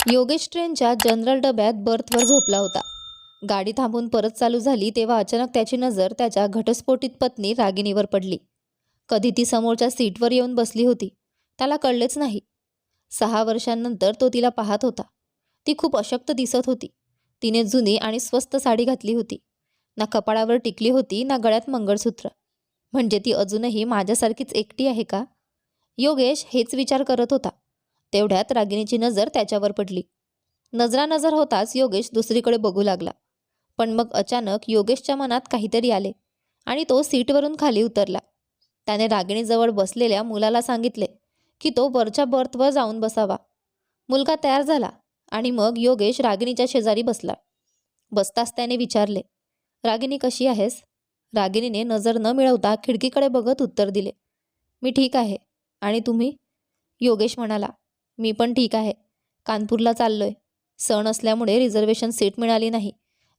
योगेश ट्रेनच्या जनरल डब्यात बर्थवर झोपला होता. गाडी थांबून परत चालू झाली तेव्हा अचानक त्याची नजर त्याच्या घटस्फोटित पत्नी रागिनीवर पडली. कधी ती समोरच्या सीटवर येऊन बसली होती त्याला कळलेच नाही. 6 वर्षांनंतर तो तिला पाहत होता. ती खूप अशक्त दिसत होती. तिने जुनी आणि स्वस्त साडी घातली होती. ना कपाळावर टिकली होती ना गळ्यात मंगळसूत्र. म्हणजे ती अजूनही माझ्यासारखीच एकटी आहे का? योगेश हेच विचार करत होता. तेवढ्यात रागिनीची नजर त्याच्यावर पडली. नजरानजर होताच योगेश दुसरीकडे बघू लागला. पण मग अचानक योगेशच्या मनात काहीतरी आले आणि तो सीटवरून खाली उतरला. त्याने रागिणीजवळ बसलेल्या मुलाला सांगितले की तो वरच्या बर्थवर जाऊन बसावा. मुलगा तयार झाला आणि मग योगेश रागिणीच्या शेजारी बसला. बसताच त्याने विचारले, रागिनी कशी आहेस? रागिनीने नजर न मिळवता खिडकीकडे बघत उत्तर दिले, मी ठीक आहे. आणि तुम्ही? योगेश म्हणाला, मी पण ठीक आहे. कानपूरला चाललोय. सण असल्यामुळे रिझर्वेशन सीट मिळाली नाही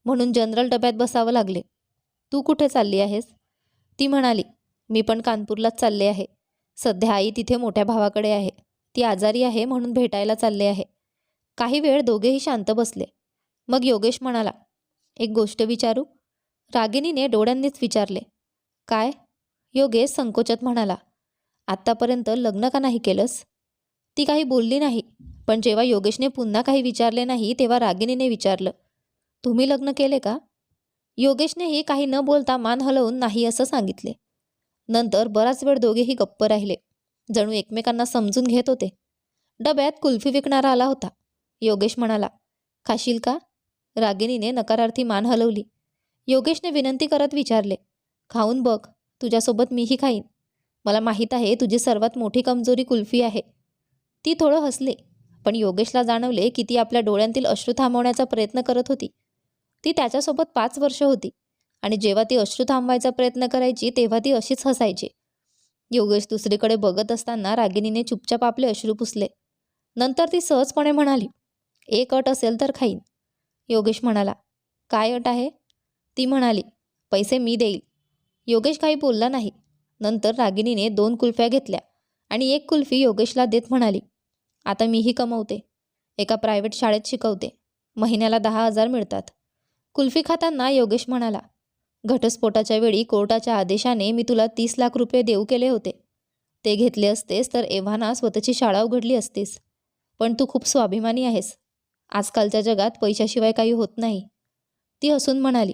म्हणून जनरल डब्यात बसावं लागले. तू कुठे चालली आहेस? ती म्हणाली, मी पण कानपूरलाच चालले आहे. सध्या आई तिथे मोठ्या भावाकडे आहे. ती आजारी आहे म्हणून भेटायला चालले आहे. काही वेळ दोघेही शांत बसले. मग योगेश म्हणाला, एक गोष्ट विचारू? रागिनीने डोळ्यांनीच विचारले, काय? योगेश संकोचात म्हणाला, आत्तापर्यंत लग्न का नाही केलंस? ती काही बोलली नाही. पण जेव्हा योगेशने पुन्हा काही विचारले नाही तेव्हा रागिनीने विचारलं, तुम्ही लग्न केले का? योगेशनेही काही न बोलता मान हलवून नाही असं सांगितले. नंतर बराच वेळ दोघेही गप्प राहिले, जणू एकमेकांना समजून घेत होते. डब्यात कुल्फी विकणारा आला होता. योगेश म्हणाला, खाशील का? रागिनीने नकारार्थी मान हलवली. योगेशने विनंती करत विचारले, खाऊन बघ, तुझ्यासोबत मीही खाईन. मला माहीत आहे तुझी सर्वात मोठी कमजोरी कुल्फी आहे. ती थोडं हसली. पण योगेशला जाणवले की ती आपल्या डोळ्यांतील अश्रू थांबवण्याचा प्रयत्न करत होती. ती त्याच्यासोबत 5 वर्ष होती आणि जेव्हा ती अश्रू थांबवायचा प्रयत्न करायची तेव्हा ती अशीच हसायची. योगेश दुसरीकडे बघत असताना रागिनीने चुपचाप आपले अश्रू पुसले. नंतर ती सहजपणे म्हणाली, एक अट असेल तर खाईन. योगेश म्हणाला, काय अट आहे? ती म्हणाली, पैसे मी देईल. योगेश काही बोलला नाही. नंतर रागिनीने 2 कुल्फ्या घेतल्या आणि 1 कुल्फी योगेशला देत म्हणाली, आता मीही कमवते. एका प्रायव्हेट शाळेत शिकवते. महिन्याला 10,000 मिळतात. कुल्फी खाताना योगेश म्हणाला, घटस्फोटाच्या वेळी कोर्टाच्या आदेशाने मी तुला 30 लाख रुपये देऊ केले होते. ते घेतले असतेस तर एव्हाना स्वतःची शाळा उघडली असतीस. पण तू खूप स्वाभिमानी आहेस. आजकालच्या जगात पैशाशिवाय काही होत नाही. ती हसून म्हणाली,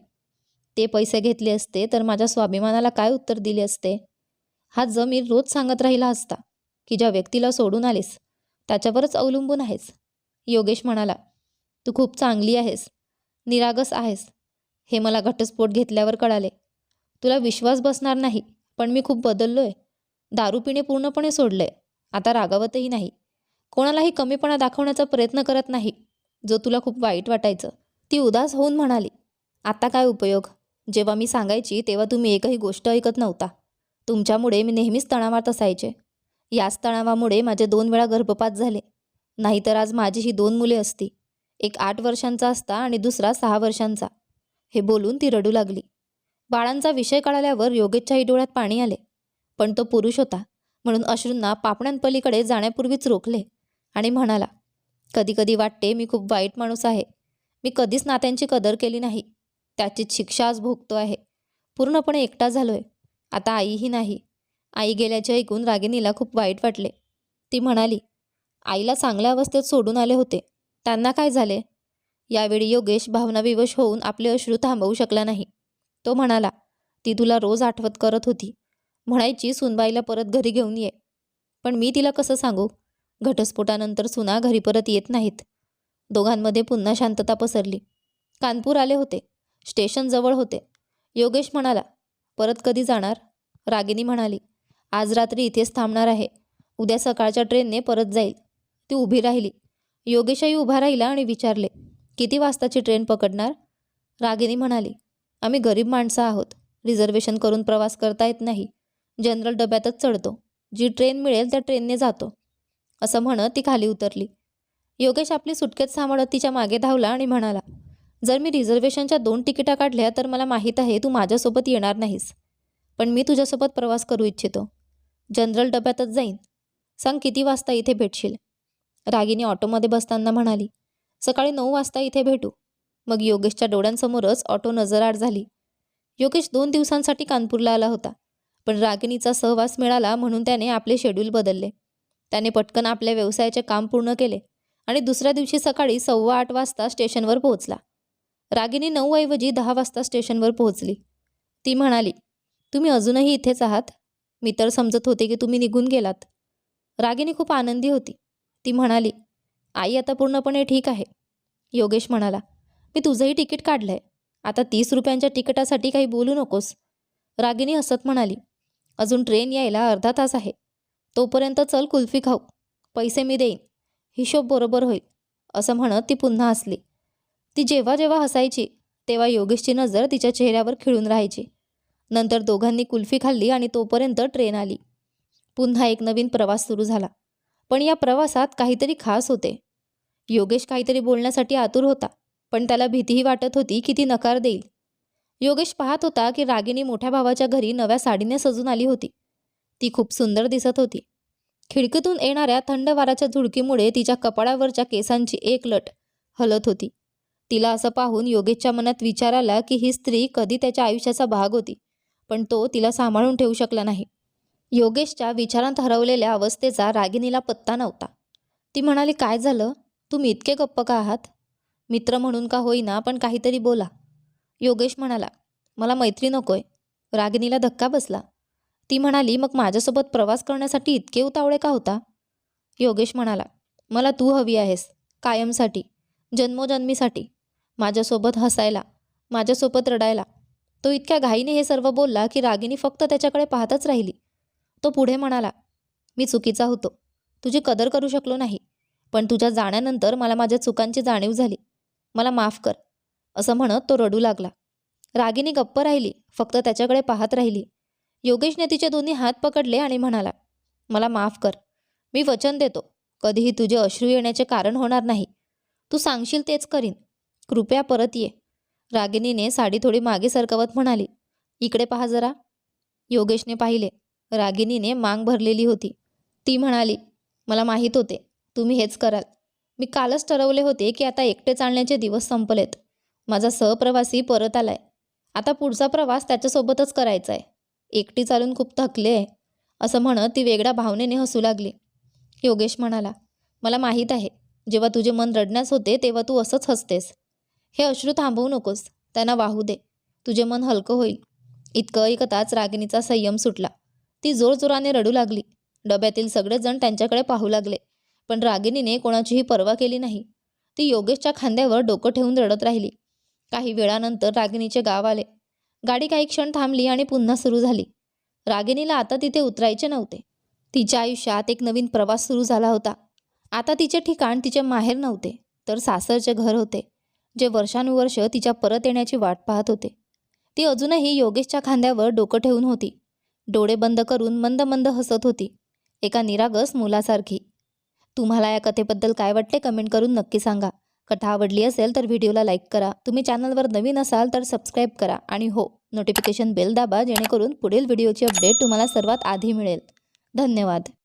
ते पैसे घेतले असते तर माझ्या स्वाभिमानाला काय उत्तर दिले असते? हा जमीर रोज सांगत राहिला असता की ज्या व्यक्तीला सोडून आलेस त्याच्यावरच अवलंबून आहेस. योगेश म्हणाला, तू खूप चांगली आहेस, निरागस आहेस. हे मला घटस्फोट घेतल्यावर कळाले. तुला विश्वास बसणार नाही, पण मी खूप बदललोय. दारू पिणे पूर्णपणे सोडलंय. आता रागावतही नाही. कोणालाही कमीपणा दाखवण्याचा प्रयत्न करत नाही, जो तुला खूप वाईट वाटायचं. ती उदास होऊन म्हणाली, आता काय उपयोग? जेव्हा मी सांगायची तेव्हा तुम्ही एकही गोष्ट ऐकत नव्हता. तुमच्यामुळे मी नेहमीच तणावात असायचे. याच तणावामुळे माझे 2 वेळा गर्भपात झाले. नाहीतर आज माझी ही 2 मुले असती. एक 8 वर्षांचा असता आणि दुसरा 6 वर्षांचा. हे बोलून ती रडू लागली. बाळांचा विषय कळाल्यावर योगेशच्याही डोळ्यात पाणी आले. पण तो पुरुष होता म्हणून अश्रूंना पापण्यांपलीकडे जाण्यापूर्वीच रोखले आणि म्हणाला, कधी कधी वाटते मी खूप वाईट माणूस आहे. मी कधीच नात्यांची कदर केली नाही. त्याचीच शिक्षा आज भोगतो आहे. पूर्णपणे एकटा झालोय. आता आईही नाही. आई गेल्याचे ऐकून रागिनीला खूप वाईट वाटले. ती म्हणाली, आईला चांगल्या अवस्थेत सोडून आले होते. त्यांना काय झाले? यावेळी योगेश भावनाविवश होऊन आपले अश्रू थांबवू शकला नाही. तो म्हणाला, ती तुला रोज आठवत करत होती. म्हणायची सूनबाईला परत घरी घेऊन ये. पण मी तिला कसं सांगू? घटस्फोटानंतर सुना घरी परत येत नाहीत. दोघांमध्ये पुन्हा शांतता पसरली. कानपूर आले होते. स्टेशन जवळ होते. योगेश म्हणाला, परत कधी जाणार? रागिनी म्हणाली, आज रात्री इथेच थांबणार आहे. उद्या सकाळच्या ट्रेनने परत जाईल. ती उभी राहिली. योगेशही उभा राहिला आणि विचारले, किती वाजताची ट्रेन पकडणार? रागिनी म्हणाली, आम्ही गरीब माणसं आहोत. रिझर्वेशन करून प्रवास करता येत नाही. जनरल डब्यातच चढतो. जी ट्रेन मिळेल त्या ट्रेनने जातो. असं म्हणत ती खाली उतरली. योगेश आपली सुटकेत सांभाळत तिच्या मागे धावला आणि म्हणाला, जर मी रिझर्वेशनच्या 2 तिकिटा काढल्या तर मला माहीत आहे तू माझ्यासोबत येणार नाहीस. पण मी तुझ्यासोबत प्रवास करू इच्छितो. जनरल डब्यातच जाईन. सांग किती वाजता इथे भेटशील? रागिनी ऑटोमध्ये बसताना म्हणाली, सकाळी 9 वाजता इथे भेटू. मग योगेशच्या डोळ्यांसमोरच ऑटो नजरआड झाली. योगेश 2 दिवसांसाठी कानपूरला आला होता, पण रागिणीचा सहवास मिळाला म्हणून त्याने आपले शेड्यूल बदलले. त्याने पटकन आपल्या व्यवसायाचे काम पूर्ण केले आणि दुसऱ्या दिवशी सकाळी 8:15 वाजता स्टेशनवर पोहोचला. रागिनी 9 ऐवजी 10 वाजता स्टेशनवर पोहोचली. ती म्हणाली, तुम्ही अजूनही इथेच आहात? मी तर समजत होते की तुम्ही निघून गेलात. रागिनी खूप आनंदी होती. ती म्हणाली, आई आता पूर्णपणे ठीक आहे. योगेश म्हणाला, मी तुझंही तिकीट काढलंय. आता 30 रुपयांच्या तिकिटासाठी काही बोलू नकोस. रागिनी हसत म्हणाली, अजून ट्रेन यायला अर्धा तास आहे. तोपर्यंत चल कुल्फी खाऊ. पैसे मी देईन. हिशोब बरोबर होईल. असं म्हणत ती पुन्हा हसली. ती जेव्हा जेव्हा हसायची तेव्हा योगेशची नजर तिच्या चेहऱ्यावर खिळून राहायची. नंतर दोघांनी कुल्फी खाल्ली आणि तोपर्यंत ट्रेन आली. पुन्हा एक नवीन प्रवास सुरू झाला. पण या प्रवासात काहीतरी खास होते. योगेश काहीतरी बोलण्यासाठी आतुर होता, पण त्याला भीतीही वाटत होती की ती नकार देईल. योगेश पाहत होता की रागिनी मोठ्या भावाच्या घरी नव्या साडीने सजून आली होती. ती खूप सुंदर दिसत होती. खिडकीतून येणाऱ्या थंड वाऱ्याच्या झुळकीमुळे तिच्या कपाळावरच्या केसांची एक लट हलत होती. तिला असं पाहून योगेशच्या मनात विचार आला की ही स्त्री कधी त्याच्या आयुष्याचा भाग होती, पण तो तिला सांभाळून ठेवू शकला नाही. योगेशच्या विचारांत हरवलेल्या अवस्थेचा रागिनीला पत्ता नव्हता. ती म्हणाली, काय झालं? तुम्ही इतके गप्प का आहात? मित्र म्हणून का होईना, पण काहीतरी बोला. योगेश म्हणाला, मला मैत्री नकोय. रागिनीला धक्का बसला. ती म्हणाली, मग माझ्यासोबत प्रवास करण्यासाठी इतके उतावळे का होता? योगेश म्हणाला, मला तू हवी आहेस, कायमसाठी, जन्मोजन्मीसाठी. माझ्यासोबत हसायला, माझ्यासोबत रडायला. तो इतक्या घाईने हे सर्व बोलला की रागिनी फक्त त्याच्याकडे पाहतच राहिली. तो पुढे म्हणाला, मी चुकीचा होतो. तुझी कदर करू शकलो नाही. पण तुझ्या जाण्यानंतर मला माझ्या चुकांची जाणीव झाली. मला माफ कर. असं म्हणत तो रडू लागला. रागिनी गप्प राहिली, फक्त त्याच्याकडे पाहत राहिली. योगेशने तिचे दोन्ही हात पकडले आणि म्हणाला, मला माफ कर. मी वचन देतो, कधीही तुझे अश्रू येण्याचे कारण होणार नाही. तू सांगशील तेच करीन. कृपया परत ये. रागिनीने साडी थोडी मागे सरकवत म्हणाली, इकडे पहा जरा. योगेशने पाहिले. रागिनीने मांग भरलेली होती. ती म्हणाली, मला माहीत होते तुम्ही हेच कराल. मी कालच ठरवले होते की आता एकटे चालण्याचे दिवस संपलेत. माझा सहप्रवासी परत आलाय. आता पुढचा प्रवास त्याच्यासोबतच करायचा आहे. एकटी चालून खूप थकले आहे. असं म्हणत ती वेगळ्या भावनेने हसू लागली. योगेश म्हणाला, मला माहीत आहे, जेव्हा तुझे मन रडण्यास होते तेव्हा तू असंच हसतेस. हे अश्रू थांबवू नकोस. त्यांना वाहू दे. तुझे मन हलकं होईल. इतकं ऐकताच रागिनीचा संयम सुटला. ती जोरजोराने रडू लागली. डब्यातील सगळेजण त्यांच्याकडे पाहू लागले, पण रागिनीने कोणाचीही पर्वा केली नाही. ती योगेशच्या खांद्यावर डोकं ठेवून रडत राहिली. काही वेळानंतर रागिनीचे गाव आले. गाडी काही क्षण थांबली आणि पुन्हा सुरू झाली. रागिनीला आता तिथे उतरायचे नव्हते. तिच्या आयुष्यात एक नवीन प्रवास सुरू झाला होता. आता तिचे ठिकाण तिचे माहेर नव्हते, तर सासरचे घर होते, जे वर्षानुवर्ष तिच्या परत येण्याची वाट पाहत होते. ती अजूनही योगेशच्या खांद्यावर डोकं ठेवून होती. डोळे बंद करून मंद मंद हसत होती, एका निरागस मुलासारखी. तुम्हाला या कथेबद्दल काय वाटते कमेंट करून नक्की सांगा. कथा आवडली असेल तर व्हिडिओला लाईक करा. तुम्ही चॅनलवर नवीन असाल तर सबस्क्राईब करा आणि हो, नोटिफिकेशन बेल दाबा, जेणेकरून पुढील व्हिडिओची अपडेट तुम्हाला सर्वात आधी मिळेल. धन्यवाद.